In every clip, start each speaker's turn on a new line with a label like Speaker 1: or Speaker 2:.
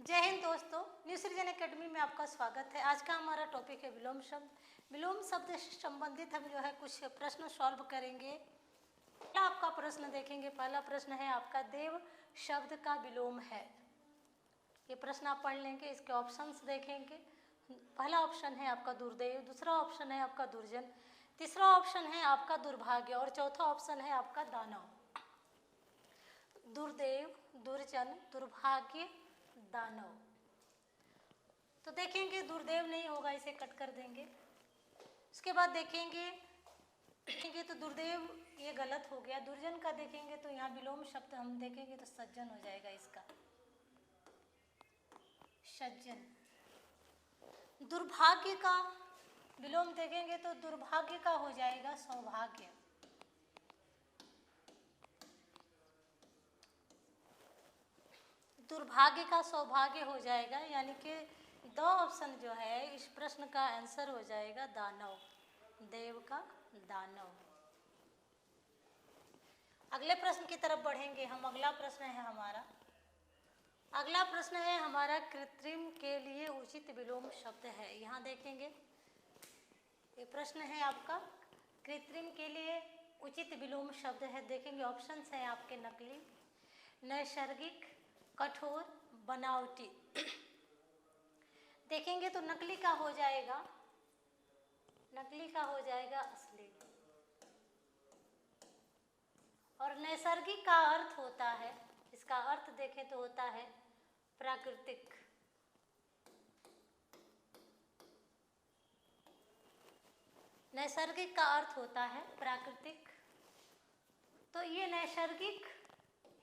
Speaker 1: जय हिंद दोस्तों, न्यू सृजन एकेडमी में आपका स्वागत है। आज का हमारा टॉपिक है विलोम शब्द। विलोम शब्द से संबंधित हम जो है कुछ प्रश्न सॉल्व करेंगे। पहला आपका प्रश्न देखेंगे। पहला प्रश्न है आपका, देव शब्द का विलोम है। ये प्रश्न आप पढ़ लेंगे, इसके ऑप्शंस देखेंगे। पहला ऑप्शन है आपका दुर्दैव, दूसरा ऑप्शन है आपका दुर्जन, तीसरा ऑप्शन है आपका दुर्भाग्य और चौथा ऑप्शन है आपका दानव। दुर्दैव, दुर्जन, दुर्भाग्य, दानव। तो देखेंगे दुर्दैव नहीं होगा, इसे कट कर देंगे। उसके बाद देखेंगे तो दुर्दैव ये गलत हो गया। दुर्जन का देखेंगे तो यहाँ विलोम शब्द हम देखेंगे तो सज्जन हो जाएगा, इसका सज्जन। दुर्भाग्य का विलोम देखेंगे तो दुर्भाग्य का हो जाएगा सौभाग्य। दुर्भाग्य का सौभाग्य हो जाएगा, यानी कि दो ऑप्शन जो है इस प्रश्न का आंसर हो जाएगा दानव, देव का दानव। अगले प्रश्न की तरफ बढ़ेंगे हम। अगला प्रश्न है हमारा कृत्रिम के लिए उचित विलोम शब्द है। यहाँ देखेंगे ये प्रश्न है आपका, कृत्रिम के लिए उचित विलोम शब्द है। देखेंगे ऑप्शंस है आपके, नकली, नैसर्गिक, कठोर, बनावटी। देखेंगे तो नकली का हो जाएगा असली, और नैसर्गिक का अर्थ होता है, इसका अर्थ देखें तो होता है प्राकृतिक। नैसर्गिक का अर्थ होता है प्राकृतिक, तो ये नैसर्गिक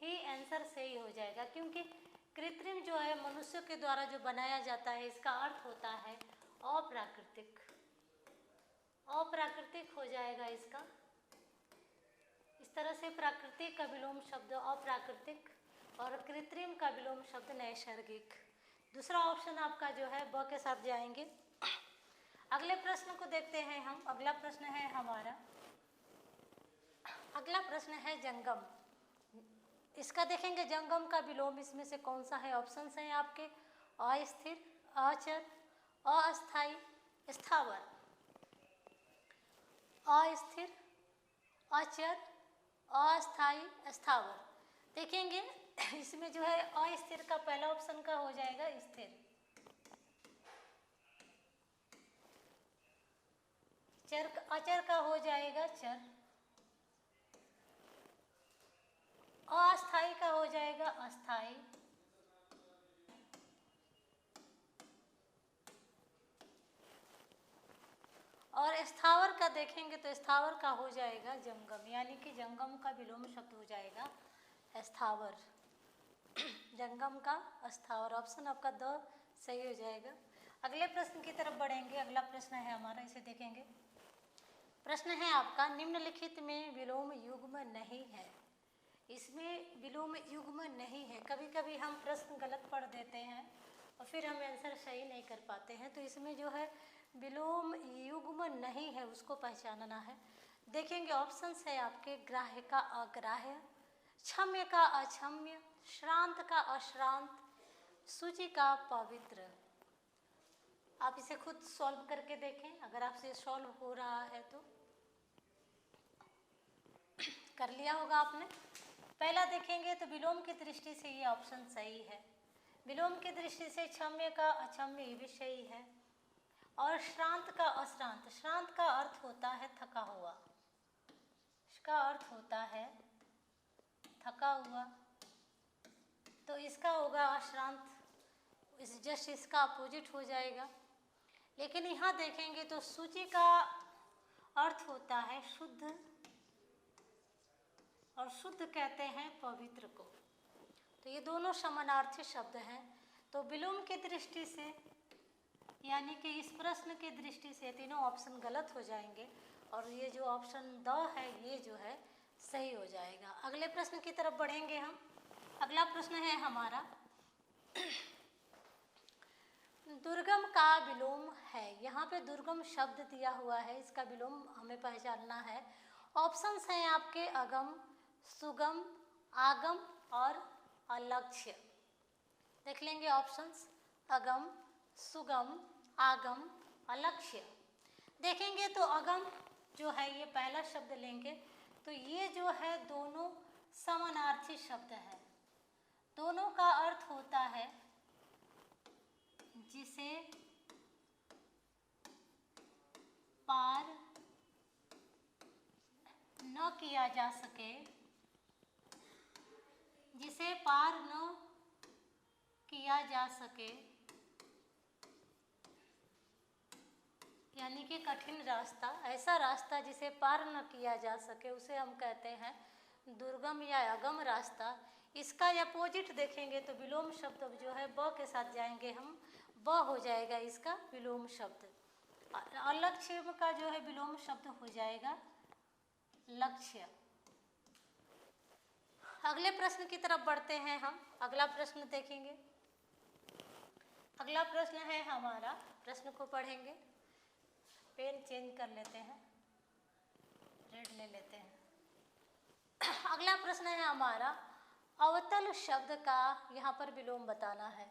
Speaker 1: ही आंसर सही हो जाएगा, क्योंकि कृत्रिम जो है मनुष्य के द्वारा जो बनाया जाता है, इसका अर्थ होता है अप्राकृतिक। अप्राकृतिक हो जाएगा इसका। इस तरह से प्राकृतिक का विलोम शब्द अप्राकृतिक और कृत्रिम का विलोम शब्द नैसर्गिक। दूसरा ऑप्शन आपका जो है ब के साथ जाएंगे। अगले प्रश्न को देखते हैं हम। अगला प्रश्न है जंगम। इसका देखेंगे जंगम का विलोम इसमें से कौन सा है। ऑप्शंस हैं आपके, अस्थिर, अचर, अस्थाई, स्थावर। अस्थिर, अचर, अस्थाई, स्थावर। देखेंगे इसमें जो है अस्थिर का पहला ऑप्शन का हो जाएगा स्थिर। अचर का हो जाएगा चर। अस्थाई का हो जाएगा अस्थाई। और स्थावर का देखेंगे तो स्थावर का हो जाएगा जंगम, यानी कि जंगम का विलोम शब्द हो जाएगा स्थावर। जंगम का स्थावर। ऑप्शन आपका द सही हो जाएगा। अगले प्रश्न की तरफ बढ़ेंगे। अगला प्रश्न है हमारा, इसे देखेंगे। प्रश्न है आपका, निम्नलिखित में विलोम युग्म नहीं है। इसमें विलोम युग्म नहीं है। कभी कभी हम प्रश्न गलत पढ़ देते हैं और फिर हम आंसर सही नहीं कर पाते हैं, तो इसमें जो है विलोम युग्म नहीं है, उसको पहचानना है। देखेंगे ऑप्शंस है आपके, ग्राह्य का अग्राह्य, क्षम्य का अक्षम्य, श्रांत का अश्रांत, सूचि का पवित्र। आप इसे खुद सॉल्व करके देखें, अगर आपसे सॉल्व हो रहा है तो। कर लिया होगा आपने। पहला देखेंगे तो विलोम की दृष्टि से ये ऑप्शन सही है। विलोम की दृष्टि से क्षम्य का अक्षम्य ये भी सही है, और श्रांत का अश्रांत। श्रांत का अर्थ होता है थका हुआ, इसका अर्थ होता है थका हुआ, तो इसका होगा अश्रांत। जस्ट इसका अपोजिट हो जाएगा। लेकिन यहाँ देखेंगे तो सूचि का अर्थ होता है शुद्ध, और शुद्ध कहते हैं पवित्र को, तो ये दोनों समानार्थी शब्द हैं। तो विलोम की दृष्टि से, यानी कि इस प्रश्न की दृष्टि से तीनों ऑप्शन गलत हो जाएंगे, और ये जो ऑप्शन द है ये जो है सही हो जाएगा। अगले प्रश्न की तरफ बढ़ेंगे हम। अगला प्रश्न है हमारा, दुर्गम का विलोम है। यहाँ पे दुर्गम शब्द दिया हुआ है, इसका विलोम हमें पहचानना है। ऑप्शंस हैं आपके, अगम, सुगम, आगम और अलक्ष्य। देख लेंगे ऑप्शंस, अगम, सुगम, आगम, अलक्ष्य। देखेंगे तो अगम जो है ये पहला शब्द लेंगे तो ये जो है दोनों समानार्थी शब्द है। दोनों का अर्थ होता है जिसे पार न किया जा सके, जिसे पार न किया जा सके, यानी कि कठिन रास्ता, ऐसा रास्ता जिसे पार न किया जा सके उसे हम कहते हैं दुर्गम या अगम रास्ता। इसका अपोजिट देखेंगे तो विलोम शब्द जो है ब के साथ जाएंगे हम, ब हो जाएगा इसका विलोम शब्द। अलक्ष्य का जो है विलोम शब्द हो जाएगा लक्ष्य। अगले प्रश्न की तरफ बढ़ते हैं हम। अगला प्रश्न देखेंगे। अगला प्रश्न है हमारा, प्रश्न को पढ़ेंगे। पेन चेंज कर लेते हैं, रेड ले लेते हैं। अगला प्रश्न है हमारा, अवतल शब्द का यहाँ पर विलोम बताना है।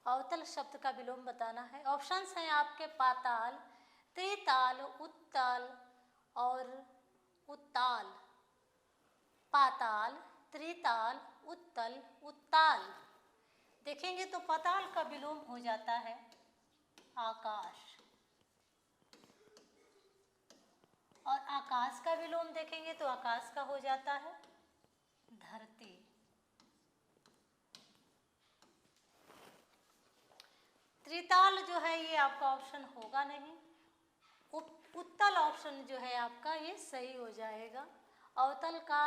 Speaker 1: अवतल शब्द का विलोम बताना है। ऑप्शंस हैं आपके पाताल, त्रिताल, उत्ताल और उत्ताल। पाताल, त्रिताल, उत्तल, उत्ताल। देखेंगे तो पाताल का विलोम हो जाता है आकाश, और आकाश का विलोम देखेंगे तो आकाश का हो जाता है धरती। त्रिताल जो है ये आपका ऑप्शन होगा नहीं। उत्तल ऑप्शन जो है आपका ये सही हो जाएगा। अवतल का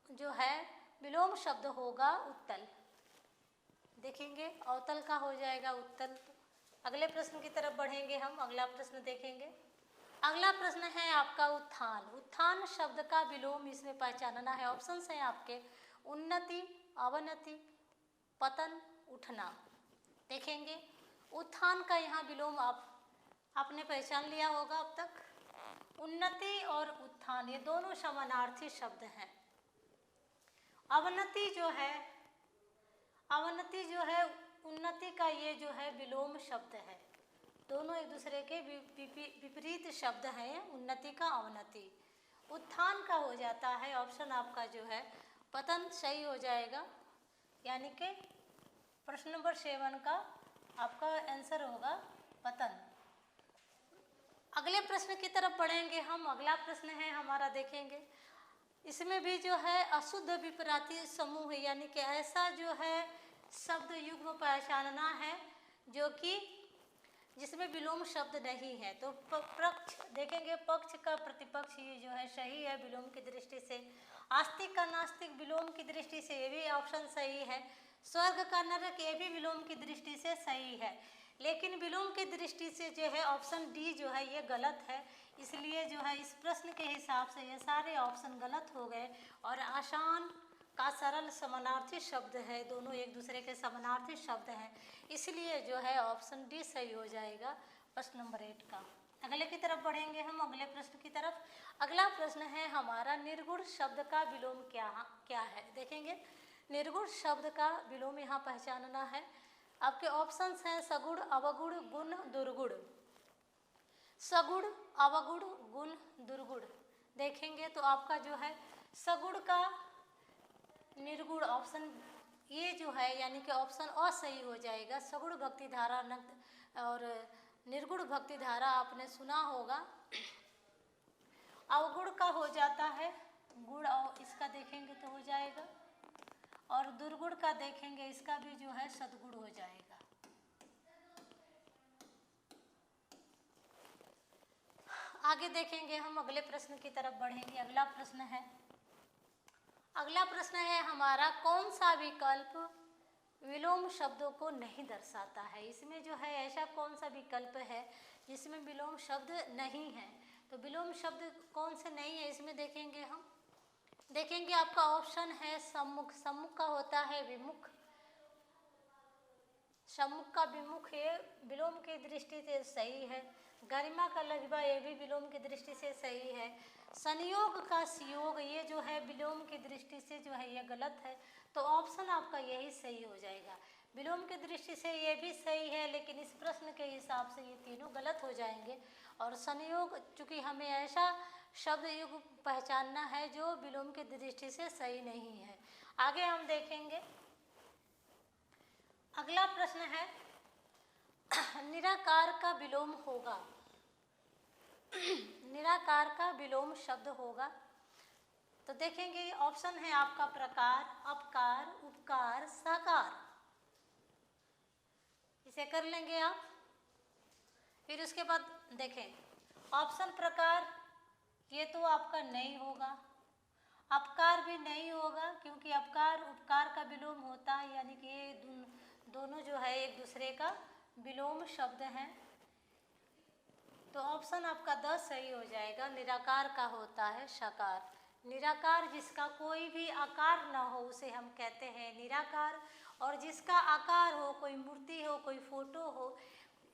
Speaker 1: जो है विलोम शब्द होगा उत्तल। देखेंगे अवतल का हो जाएगा उत्तल। अगले प्रश्न की तरफ बढ़ेंगे हम। अगला प्रश्न देखेंगे। अगला प्रश्न है आपका उत्थान। उत्थान शब्द का विलोम इसमें पहचानना है। ऑप्शंस हैं आपके उन्नति, अवनति, पतन, उठना। देखेंगे उत्थान का यहाँ विलोम आपने पहचान लिया होगा अब तक। उन्नति और उत्थान ये दोनों समानार्थी शब्द हैं। अवनति जो है उन्नति का ये जो है विलोम शब्द है। दोनों एक दूसरे के विपरीत शब्द हैं, उन्नति का, अवनति। उत्थान का हो जाता है ऑप्शन आपका जो है पतन सही हो जाएगा, यानी कि प्रश्न नंबर 7 का आपका आंसर होगा पतन। अगले प्रश्न की तरफ बढ़ेंगे हम। अगला प्रश्न है हमारा, देखेंगे इसमें भी जो है अशुद्ध विपरीत समूह है, यानी कि ऐसा जो है शब्द युग्म पहचानना है जो कि जिसमें विलोम शब्द नहीं है। तो पक्ष देखेंगे, पक्ष का प्रतिपक्ष ये जो है सही है विलोम की दृष्टि से। आस्तिक का नास्तिक विलोम की दृष्टि से ये भी ऑप्शन सही है। स्वर्ग का नरक ये भी विलोम की दृष्टि से सही है। लेकिन विलोम की दृष्टि से जो है ऑप्शन डी जो है ये गलत है। इसलिए जो है इस प्रश्न के हिसाब से ये सारे ऑप्शन गलत हो गए। और आसान का सरल समानार्थी शब्द है, दोनों एक दूसरे के समानार्थी शब्द हैं, इसलिए जो है ऑप्शन डी सही हो जाएगा प्रश्न नंबर 8 का। अगले की तरफ बढ़ेंगे हम। अगले प्रश्न की तरफ। अगला प्रश्न है हमारा, निर्गुण शब्द का विलोम क्या है। देखेंगे निर्गुण शब्द का विलोम यहाँ पहचानना है। आपके ऑप्शंस हैं सगुण, अवगुण, गुण, दुर्गुण। सगुण, अवगुण, गुण, दुर्गुण। देखेंगे तो आपका जो है सगुण का निर्गुण ऑप्शन ये जो है यानी कि ऑप्शन अ सही हो जाएगा। सगुण भक्ति धारा और निर्गुण भक्ति धारा आपने सुना होगा। अवगुण का हो जाता है गुण, और इसका देखेंगे तो हो जाएगा। और दुर्गुण का देखेंगे इसका भी जो है सद्गुण हो जाएगा। आगे देखेंगे हम। अगले प्रश्न की तरफ बढ़ेंगे। अगला प्रश्न है हमारा, कौन सा विकल्प विलोम शब्दों को नहीं दर्शाता है। इसमें जो है ऐसा कौन सा विकल्प है जिसमें विलोम शब्द नहीं है। तो विलोम शब्द कौन से नहीं है इसमें देखेंगे हम। देखेंगे आपका ऑप्शन है सम्मुख। सम्मुख का होता है विमुख। सम्मुख का विमुख ये विलोम की दृष्टि से सही है। गरिमा का लज्बा ये भी विलोम की दृष्टि से सही है। संयोग का सियोग ये जो है विलोम की दृष्टि से जो है ये गलत है। तो ऑप्शन आपका यही सही हो जाएगा। विलोम की दृष्टि से ये भी सही है, लेकिन इस प्रश्न के हिसाब से ये तीनों गलत हो जाएंगे। और संयोग, चूंकि हमें ऐसा शब्द युग पहचानना है जो विलोम की दृष्टि से सही नहीं है। आगे हम देखेंगे। अगला प्रश्न है निराकार का विलोम होगा। निराकार का विलोम शब्द होगा। तो देखेंगे ऑप्शन है आपका प्रकार, अपकार, उपकार, साकार। इसे कर लेंगे आप। फिर उसके बाद देखें ऑप्शन प्रकार, ये तो आपका नहीं होगा। अपकार भी नहीं होगा, क्योंकि अपकार उपकार का विलोम होता है, यानी कि ये दोनों जो है एक दूसरे का विलोम शब्द हैं। तो ऑप्शन आपका 10 सही हो जाएगा। निराकार का होता है साकार। निराकार जिसका कोई भी आकार ना हो उसे हम कहते हैं निराकार, और जिसका आकार हो, कोई मूर्ति हो, कोई फोटो हो,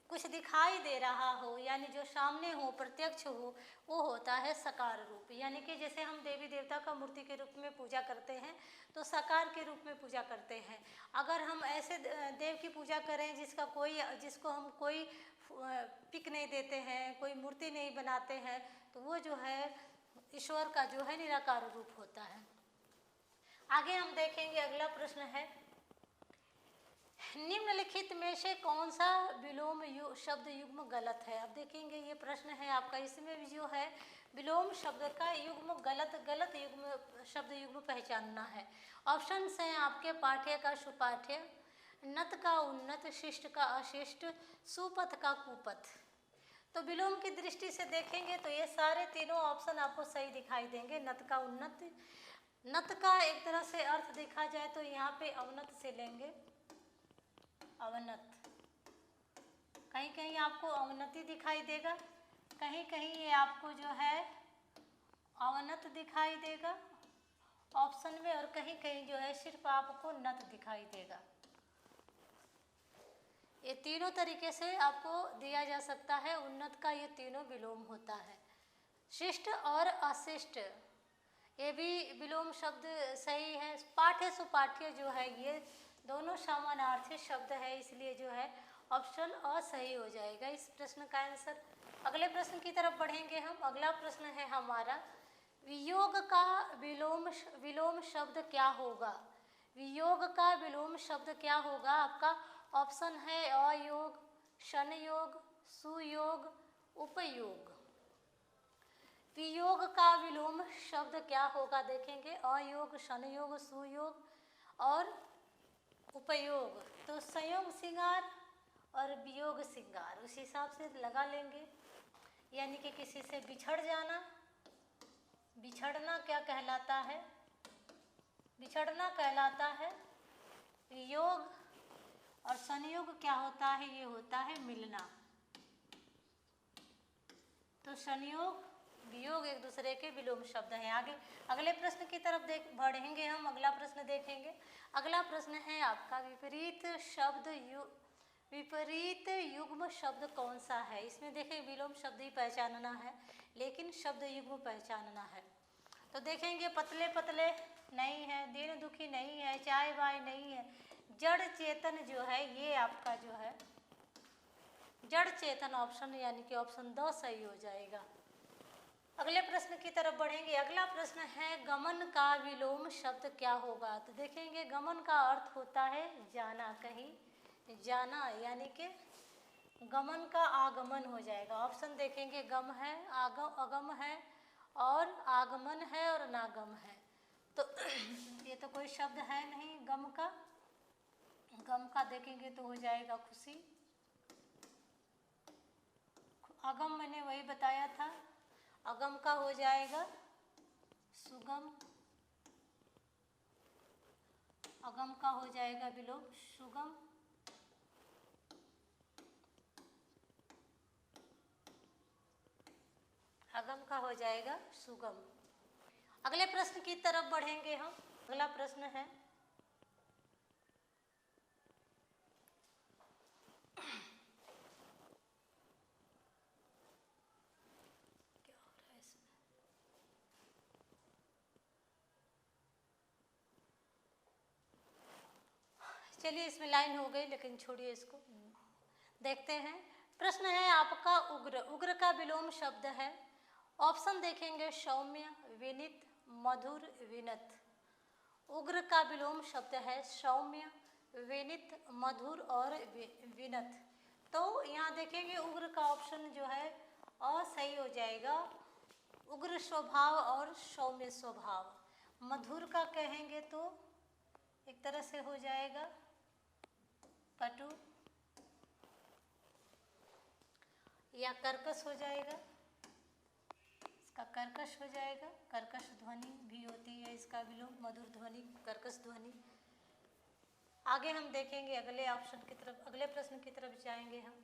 Speaker 1: कुछ दिखाई दे रहा हो, यानी जो सामने हो, प्रत्यक्ष हो, वो होता है साकार रूप। यानी कि जैसे हम देवी देवता का मूर्ति के रूप में पूजा करते हैं तो साकार के रूप में पूजा करते हैं। अगर हम ऐसे देव की पूजा करें जिसको हम कोई पिक नहीं देते हैं, कोई मूर्ति नहीं बनाते हैं, तो वो जो है ईश्वर का जो है निराकार रूप होता है। आगे हम देखेंगे। अगला प्रश्न है निम्नलिखित में से कौन सा विलोम शब्द युग्म गलत है। अब देखेंगे ये प्रश्न है आपका, इसमें भी जो है विलोम शब्द का युग्म गलत युग्म शब्द युग्म पहचानना है। ऑप्शन हैं आपके पाठ्य का सुपाठ्य, नत का उन्नत, शिष्ट का अशिष्ट, सुपथ का कुपथ। तो विलोम की दृष्टि से देखेंगे तो ये सारे तीनों ऑप्शन आपको सही दिखाई देंगे। नत का उन्नत, नत का एक तरह से अर्थ देखा जाए तो यहाँ पे अवनत से लेंगे, अवनत। कहीं कहीं आपको अवनति दिखाई देगा, कहीं कहीं ये आपको जो है अवनत दिखाई देगा ऑप्शन में, और कहीं कहीं जो है सिर्फ आपको नत दिखाई देगा। ये तीनों तरीके से आपको दिया जा सकता है। उन्नत का ये तीनों विलोम होता है। शिष्ट और अशिष्ट ये भी विलोम शब्द सही है। पाठ्य सुपाठ्य जो है ये दोनों समानार्थी शब्द है, इसलिए जो है ऑप्शन अ सही हो जाएगा इस प्रश्न का आंसर। अगले प्रश्न की तरफ बढ़ेंगे हम। अगला प्रश्न है हमारा वियोग का विलोम शब्द क्या होगा। वियोग का विलोम शब्द क्या होगा। आपका ऑप्शन है अयोग, संयोग, सुयोग, उपयोग। वियोग का विलोम शब्द क्या होगा देखेंगे, अयोग, संयोग, सुयोग और उपयोग। तो संयोग श्रृंगार और वियोग श्रृंगार उस हिसाब से लगा लेंगे, यानी कि किसी से बिछड़ जाना। बिछड़ना क्या कहलाता है, बिछड़ना कहलाता है वियोग, और संयोग क्या होता है, ये होता है मिलना। तो संयोग वियोग एक दूसरे के विलोम शब्द हैं। आगे अगले प्रश्न की तरफ बढ़ेंगे हम। अगला प्रश्न देखेंगे। अगला प्रश्न है आपका विपरीत युग्म शब्द कौन सा है। इसमें देखिए विलोम शब्द ही पहचानना है, लेकिन शब्द युग्म पहचानना है। तो देखेंगे पतले पतले नहीं है, दीन दुखी नहीं है, चाय बाय नहीं है, जड़ चेतन जो है ये आपका जो है जड़ चेतन ऑप्शन, यानी कि ऑप्शन 2 सही हो जाएगा। अगले प्रश्न की तरफ बढ़ेंगे। अगला प्रश्न है गमन का विलोम शब्द क्या होगा। तो देखेंगे गमन का अर्थ होता है जाना, कहीं जाना, यानी कि गमन का आगमन हो जाएगा। ऑप्शन देखेंगे गम है, अगम है और आगमन है और नागम है। तो ये तो कोई शब्द है नहीं गम का। गम का देखेंगे तो हो जाएगा खुशी। अगम मैंने वही बताया था, अगम का हो जाएगा सुगम, अगम का हो जाएगा विलोम सुगम। अगम का हो जाएगा सुगम। अगले प्रश्न की तरफ बढ़ेंगे हम। अगला प्रश्न है चलिए इसमें लाइन हो गई, लेकिन छोड़िए इसको, देखते हैं। प्रश्न है आपका उग्र। उग्र का विलोम शब्द है, ऑप्शन देखेंगे सौम्य, विनीत, मधुर, विनत। उग्र का विलोम शब्द है सौम्य, विनीत, मधुर और विनत। तो यहाँ देखेंगे उग्र का ऑप्शन जो है सही हो जाएगा, उग्र स्वभाव और सौम्य स्वभाव। मधुर का कहेंगे तो एक तरह से हो जाएगा कटु या कर्कश हो जाएगा, इसका कर्कश हो जाएगा। कर्कश ध्वनि भी होती है इसका विलोम, मधुर ध्वनि, कर्कश ध्वनि। आगे हम देखेंगे अगले ऑप्शन की तरफ, अगले प्रश्न की तरफ जाएंगे हम।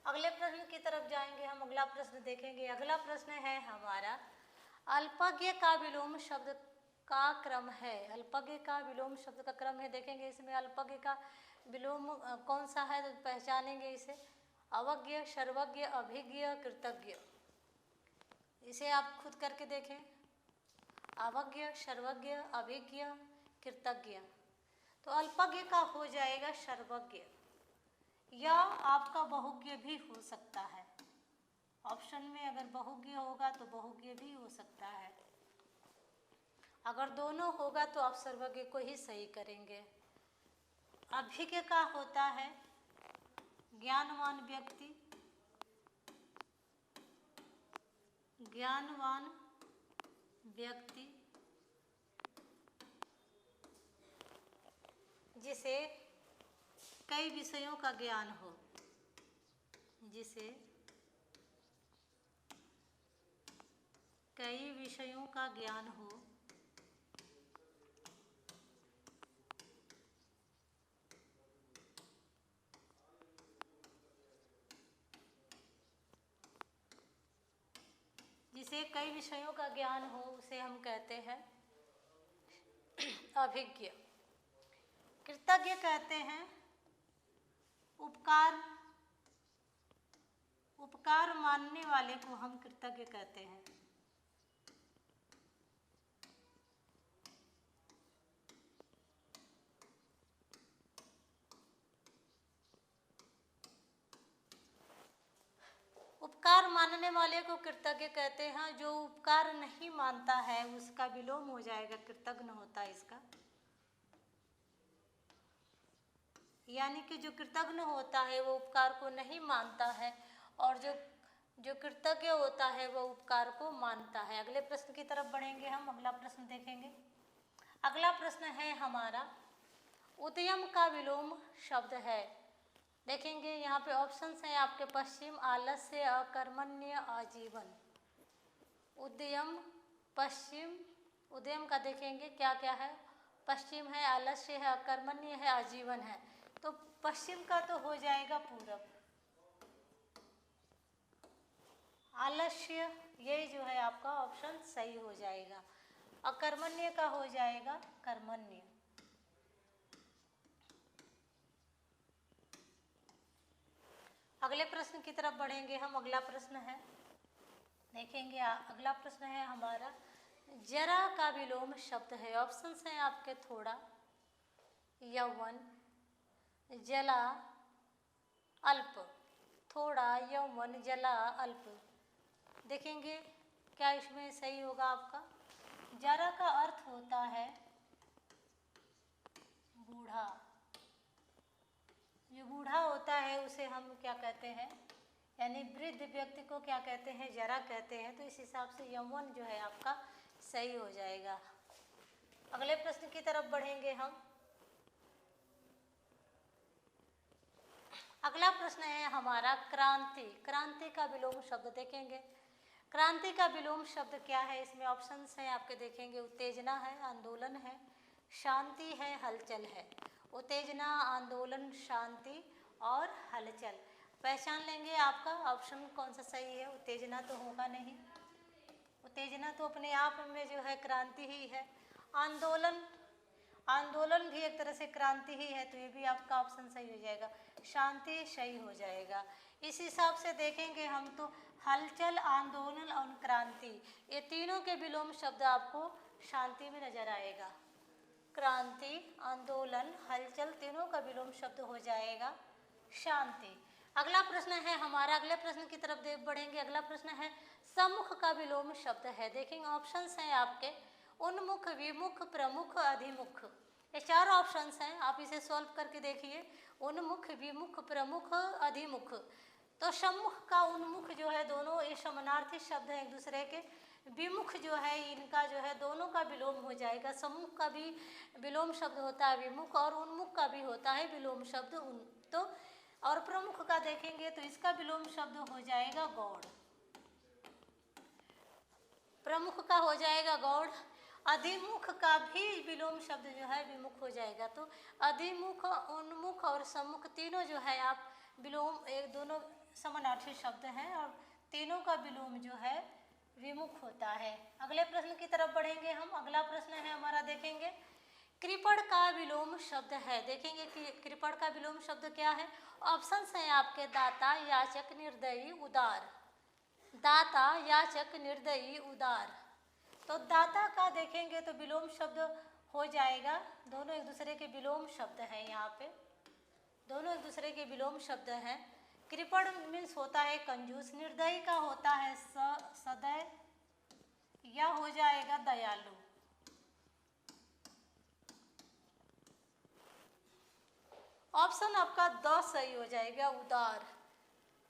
Speaker 1: अगले प्रश्न की तरफ जाएंगे हम, अगला प्रश्न देखेंगे। अगला प्रश्न है हमारा, अल्पज्ञ का विलोम शब्द का क्रम है। अल्पज्ञ का विलोम शब्द का क्रम है, देखेंगे इसमें अल्पज्ञ का विलोम कौन सा है, तो पहचानेंगे इसे। अवज्ञ, सर्वज्ञ, अभिज्ञ, कृतज्ञ। इसे आप खुद करके देखें, अवज्ञ, सर्वज्ञ, अभिज्ञ, कृतज्ञ। तो अल्पज्ञ का हो जाएगा सर्वज्ञ, या आपका बहुज्ञ भी हो सकता है। ऑप्शन में अगर बहुज्ञ होगा तो बहुज्ञ भी हो सकता है, अगर दोनों होगा तो आप सर्वज्ञ को ही सही करेंगे। अभिज्ञ का होता है ज्ञानवान व्यक्ति, ज्ञानवान व्यक्ति जिसे कई विषयों का ज्ञान हो, जिसे कई विषयों का ज्ञान हो, जिसे कई विषयों का ज्ञान हो, उसे हम कहते हैं अभिज्ञ। कृतज्ञ कहते हैं उपकार मानने वाले को हम कृतज्ञ कहते हैं। उपकार मानने वाले को कृतज्ञ कहते हैं, जो उपकार नहीं मानता है उसका विलोम हो जाएगा कृतज्ञ होता है इसका। यानी कि जो कृतज्ञ होता है वो उपकार को नहीं मानता है, और जो कृतज्ञ होता है वो उपकार को मानता है। अगले प्रश्न की तरफ बढ़ेंगे हम, अगला प्रश्न देखेंगे। अगला प्रश्न है हमारा, उद्यम का विलोम शब्द है। देखेंगे यहाँ पे ऑप्शंस हैं आपके, पश्चिम, आलस्य, अकर्मण्य, आजीवन। उद्यम, पश्चिम, उद्यम का देखेंगे क्या क्या है। पश्चिम है, आलस्य है, अकर्मण्य है, आजीवन है। तो पश्चिम का तो हो जाएगा पूरब, आलस्य यही जो है आपका ऑप्शन सही हो जाएगा। अकर्मण्य का हो जाएगा कर्मण्य। अगले प्रश्न की तरफ बढ़ेंगे हम, अगला प्रश्न है, देखेंगे अगला प्रश्न है हमारा, जरा का विलोम शब्द है। ऑप्शंस हैं आपके, थोड़ा, यौवन, जला, अल्प। थोड़ा, यौवन, जला, अल्प। देखेंगे क्या इसमें सही होगा आपका। जरा का अर्थ होता है बूढ़ा, जो बूढ़ा होता है उसे हम क्या कहते हैं, यानी वृद्ध व्यक्ति को क्या कहते हैं, जरा कहते हैं। तो इस हिसाब से यौवन जो है आपका सही हो जाएगा। अगले प्रश्न की तरफ बढ़ेंगे हम। अगला प्रश्न है हमारा, क्रांति। क्रांति का विलोम शब्द देखेंगे। क्रांति का विलोम शब्द क्या है, इसमें ऑप्शंस हैं आपके, देखेंगे। उत्तेजना है, आंदोलन है, शांति है, हलचल है। उत्तेजना, आंदोलन, शांति और हलचल। पहचान लेंगे आपका ऑप्शन कौन सा सही है। उत्तेजना तो होगा नहीं, उत्तेजना तो अपने आप में जो है क्रांति ही है। आंदोलन, आंदोलन भी एक तरह से क्रांति ही है, तो ये भी आपका ऑप्शन सही हो जाएगा, शांति सही हो जाएगा। इस हिसाब से देखेंगे हम तो हलचल, आंदोलन और क्रांति, ये तीनों के विलोम शब्द आपको शांति में नजर आएगा। क्रांति, आंदोलन, हलचल, तीनों का विलोम शब्द हो जाएगा शांति। अगला प्रश्न है हमारा, अगले प्रश्न की तरफ बढ़ेंगे। अगला प्रश्न है सम्मुख का विलोम शब्द है। देखेंगे ऑप्शंस हैं आपके, उन्मुख, विमुख, प्रमुख, अधिमुख, ये चार ऑप्शंस हैं। आप इसे सॉल्व करके देखिए, उन्मुख, विमुख, प्रमुख, अधिमुख। तो सम्मुख का उन्मुख जो है दोनों ये समानार्थी शब्द हैं एक दूसरे के। विमुख जो है इनका जो है दोनों का विलोम हो जाएगा। सम्मुख का भी विलोम शब्द होता है विमुख, और उन्मुख का भी होता है विलोम शब्द तो और प्रमुख का देखेंगे तो इसका विलोम शब्द हो जाएगा गौड़, प्रमुख का हो जाएगा गौड़। अधिमुख का भी विलोम शब्द जो है विमुख हो जाएगा। तो अधिमुख, उन्मुख और सम्मुख तीनों जो है आप विलोम, एक दोनों समानार्थी शब्द हैं और तीनों का विलोम जो है विमुख होता है। अगले प्रश्न की तरफ बढ़ेंगे हम। अगला प्रश्न है हमारा, देखेंगे कृपण का विलोम शब्द है। देखेंगे कि कृपण का विलोम शब्द क्या है। ऑप्शंस हैं आपके दाता, याचक, निर्दयी, उदार। दाता, याचक, निर्दयी, उदार। तो दाता का देखेंगे तो विलोम शब्द हो जाएगा, दोनों एक दूसरे के विलोम शब्द हैं। यहाँ पे दोनों एक दूसरे के विलोम शब्द हैं। कृपण मीन्स होता है कंजूस, निर्दयी का होता है सदय, या हो जाएगा दयालु। ऑप्शन आपका 10 सही हो जाएगा, उदार।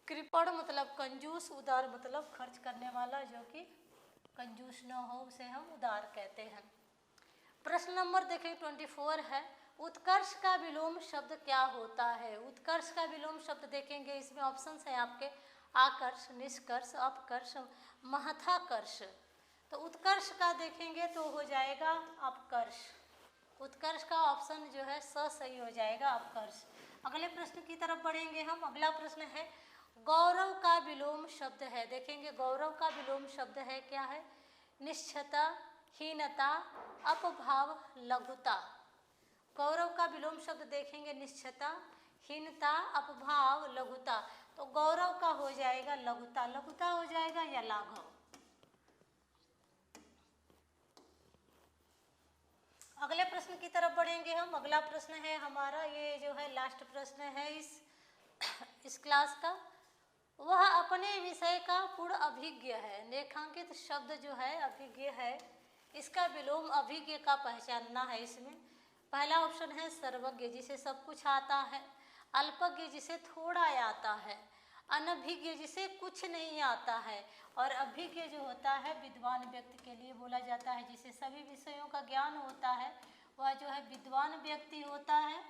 Speaker 1: कृपण मतलब कंजूस, उदार मतलब खर्च करने वाला, जो कि कंजूस न हो उसे हम उदार कहते हैं। प्रश्न नंबर देखें 24 है, उत्कर्ष का विलोम शब्द क्या होता है। उत्कर्ष का विलोम शब्द देखेंगे, इसमें ऑप्शंस हैं आपके आकर्ष, निष्कर्ष, अपकर्ष, महथाकर्ष। तो उत्कर्ष का देखेंगे तो हो जाएगा अपकर्ष। उत्कर्ष का ऑप्शन जो है सही हो जाएगा, अपकर्ष। अगले प्रश्न की तरफ बढ़ेंगे हम। अगला प्रश्न है गौरव का विलोम शब्द है। देखेंगे गौरव का विलोम शब्द है क्या है। निश्चयता, हीनता, अपभाव, लघुता। गौरव का विलोम शब्द देखेंगे निश्चयता, हीनता, अपभाव, लघुता। तो गौरव का हो जाएगा लघुता, लघुता हो जाएगा या लाघव। अगले प्रश्न की तरफ बढ़ेंगे हम। अगला प्रश्न है हमारा, ये जो है लास्ट प्रश्न है इस क्लास का। वह अपने विषय का पूर्ण अभिज्ञ है। रेखांकित शब्द जो है अभिज्ञ है, इसका विलोम अभिज्ञ का पहचानना है। इसमें पहला ऑप्शन है सर्वज्ञ, जिसे सब कुछ आता है। अल्पज्ञ, जिसे थोड़ा आता है। अनभिज्ञ, जिसे कुछ नहीं आता है। और अभिज्ञ जो होता है विद्वान व्यक्ति के लिए बोला जाता है, जिसे सभी विषयों का ज्ञान होता है, वह जो है विद्वान व्यक्ति होता है।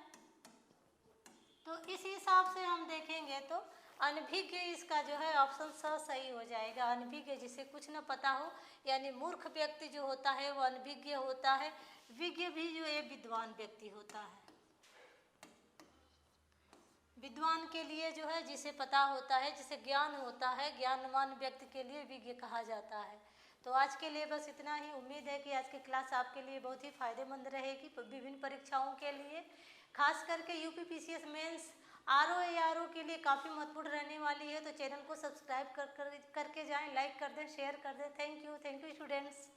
Speaker 1: तो इस हिसाब से हम देखेंगे तो अनभिज्ञ इसका जो है ऑप्शन सही हो जाएगा। अनभिज्ञ, जिसे कुछ न पता हो, यानी मूर्ख व्यक्ति जो होता है वो अनभिज्ञ होता है। विज्ञ भी जो है विद्वान व्यक्ति होता है। विद्वान के लिए जो है जिसे पता होता है, जिसे ज्ञान होता है, ज्ञानवान व्यक्ति के लिए विज्ञ कहा जाता है। तो आज के लिए बस इतना ही। उम्मीद है कि आज की क्लास आपके लिए बहुत ही फायदेमंद रहेगी विभिन्न परीक्षाओं के लिए, खास करके UP PCS mains, RO ARO के लिए काफ़ी महत्वपूर्ण रहने वाली है। तो चैनल को सब्सक्राइब करके जाएं, लाइक कर दें, शेयर कर दें। Thank you students.